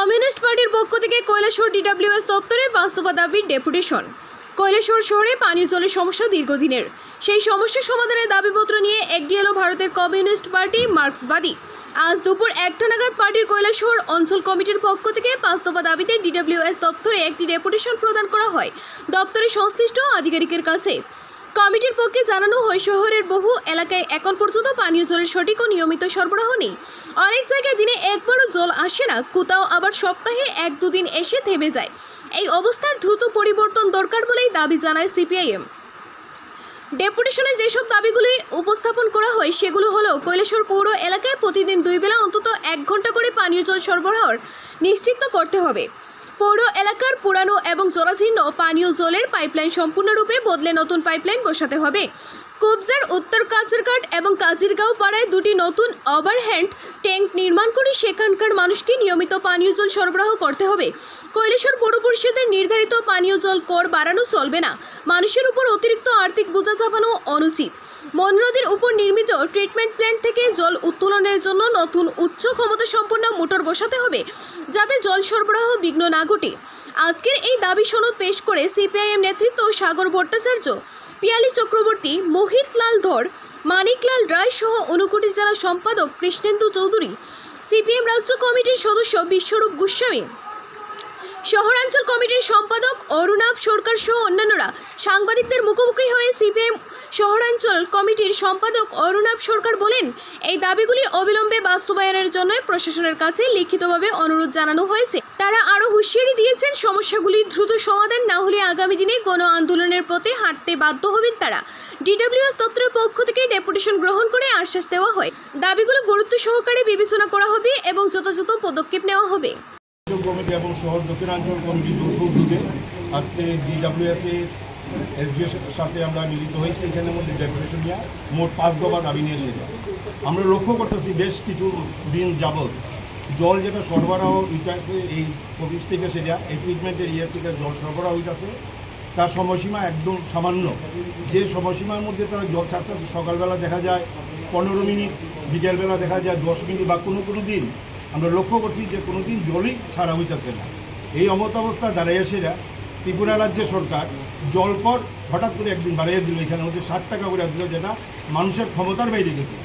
Communist পার্টির পক্ষ থেকে কৈলাসহর ডিডব্লিউএস দপ্তরে বাস্তবা দাবির ডেপুটেশন। কৈলাসহর শহরে পানীয় জলের সমস্যা দীর্ঘদিনের। সেই সমস্যা সমাধানের দাবিপত্র নিয়ে এগিয়ে এলো ভারতের কমিউনিস্ট পার্টি মার্ক্সবাদী। আজ দুপুর 1টা নাগাদ পার্টির কৈলাসহর অঞ্চল কমিটির পক্ষ থেকে বাস্তবা দাবিতে ডিডব্লিউএস দপ্তরে একটি ডেপুটেশন প্রদান করা হয় দপ্তরের সংশ্লিষ্ট আধিকারিকের কাছে। কমিটির পক্ষে জানানো হয়, শহরের বহু এলাকায় এখন পর্যন্ত পানীয় জলের সঠিক ও নিয়মিত সরবরাহ নেই। অনেক জায়গায় দিনে একবারও জল আসে না, কোথাও আবার সপ্তাহে 1-2 দিন এসে থেমে যায়। এই অবস্থার দ্রুত পরিবর্তন দরকার বলেই দাবি জানায় সিপিআইএম। ডেপুটেশনে যেসব দাবিগুলি উপস্থাপন করা হয় সেগুলো হলো, কৈলাসহর পৌর এলাকায় প্রতিদিন 2 বেলা অন্তত 1 ঘন্টা করে পানীয় জল সরবরাহ নিশ্চিত করতে হবে। পৌর এলাকার পুরানো এবং জরাজীর্ণ পানীয় জলের পাইপলাইন সম্পূর্ণরূপে বদলে নতুন পাইপলাইন বসাতে হবে। কুবজার উত্তর কাজিরঘাট এবং কাজিরগাঁও পাড়ায় 2টি নতুন ওভারহ্যান্ড ট্যাঙ্ক নির্মাণ করে সেখানকার মানুষকে নিয়মিত পানীয় জল সরবরাহ করতে হবে। কৈলাসহর পৌর পরিষদের নির্ধারিত পানীয় জল কর বাড়ানো চলবে না। মানুষের উপর অতিরিক্ত আর্থিক বোঝা চাপানো অনুচিত। মন নদীর উপর নির্মিত ট্রিটমেন্ট প্ল্যান্ট থেকে জল উত্তোলনের জন্য নতুন উচ্চ ক্ষমতা সম্পন্ন মোটর বসাতে হবে, যাতে জল সরবরাহ বিঘ্ন না ঘটে। আজকের এই দাবি সনদ পেশ করে সিপিআইএম নেতৃত্ব সাগর ভট্টাচার্য, পিয়ালি চক্রবর্তী, মোহিত লাল ধর, মানিকলাল রায় সহ ঊনকোটি জেলা সম্পাদক কৃষ্ণেন্দু চৌধুরী, সিপিএম রাজ্য কমিটির সদস্য বিশ্বরূপ গোস্বামী, শহরাঞ্চল কমিটির সম্পাদক অরুণাভ সরকার সহ অন্যান্যরা সাংবাদিকদের মুখোমুখি হয়ে সিপিএম শহরাঞ্চল কমিটির সম্পাদক অরুণাভ সরকার বলেন, এই দাবিগুলি অবিলম্বে বাস্তবায়নের জন্য প্রশাসনের কাছে লিখিতভাবে অনুরোধ জানানো হয়েছে। তারা আরও হুঁশিয়ারি দিয়েছেন, সমস্যাগুলি দ্রুত সমাধান না হলে আগামী দিনে গণ আন্দোলনের পথে হাঁটতে বাধ্য হবেন তারা। ডিডব্লিউএস দপ্তরের পক্ষ থেকে ডেপুটেশন গ্রহণ করে আশ্বাস দেওয়া হয়, দাবিগুলো গুরুত্ব সহকারে বিবেচনা করা হবে এবং যথাযথ পদক্ষেপ নেওয়া হবে। কমিটি এবং শহর দক্ষিণাঞ্চল কমিটি যৌথ উদ্যোগে আজকে ডিডব্লিউএসের এসডিওর সাথে আমরা মিলিত হয়েছি। এখানের মধ্যে ডেপুটেশন নিয়ে মোট 5 দফা দাবি নিয়ে এসেছে। আমরা লক্ষ্য করতেছি বেশ কিছু দিন যাবৎ জল যেটা সরবরাহ হইতেছে এই অফিস থেকে, সেটা এই ট্রিটমেন্টের ইয়ে থেকে জল সরবরাহ হইতেছে, তার সময়সীমা একদম সামান্য। যে সময়সীমার মধ্যে তারা জল ছাড়তেছে, সকালবেলা দেখা যায় 15 মিনিট, বিকেলবেলা দেখা যায় 10 মিনিট, বা কোনো দিন আমরা লক্ষ্য করছি যে কোনো দিন জলই ছাড়া হইতেছে না। এই অবস্থা দাঁড়াইয়াছেরা ত্রিপুরা রাজ্যের সরকার জল কর হঠাৎ করে একদিন বাড়িয়ে দিল, এখানে হচ্ছে 60 টাকা করে দিল, যেটা মানুষের ক্ষমতার বাইরে গেছে।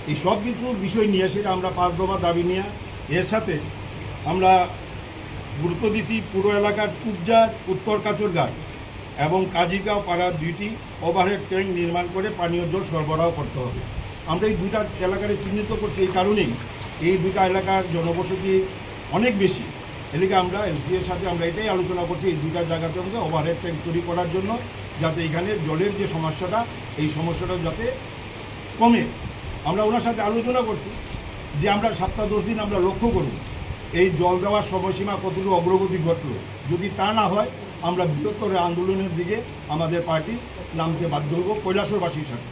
এই সব কিছু বিষয় নিয়ে সেটা আমরা 5 দফা দাবি নিয়ে এর সাথে আমরা গুরুত্ব দিচ্ছি পুরো এলাকার কুবজার উত্তর কাচরঘাট এবং কাজিগাঁও পাড়ার 2টি ওভারহেড ট্যাঙ্ক নির্মাণ করে পানীয় জল সরবরাহ করতে হবে। আমরা এই 2টা এলাকারে চিহ্নিত করছি এই কারণেই, এই 2টা এলাকার জনবসতি অনেক বেশি। এদিকে আমরা এসডিওর সাথে আমরা এটাই আলোচনা করছি, এই 2টা জায়গাতে আমাদের ওভারহেড ট্যাঙ্ক তৈরি করার জন্য, যাতে এখানে জলের যে সমস্যাটা, এই সমস্যাটা যাতে কমে। আমরা ওনার সাথে আলোচনা করছি যে আমরা 7-10 দিন আমরা লক্ষ্য করব এই জল দেওয়ার সময়সীমা কতটুকু অগ্রগতি ঘটল। যদি তা না হয় আমরা বৃহত্তর আন্দোলনের দিকে আমাদের পার্টি নামতে বাধ্য হব কৈলাসহরবাসীর সাথে।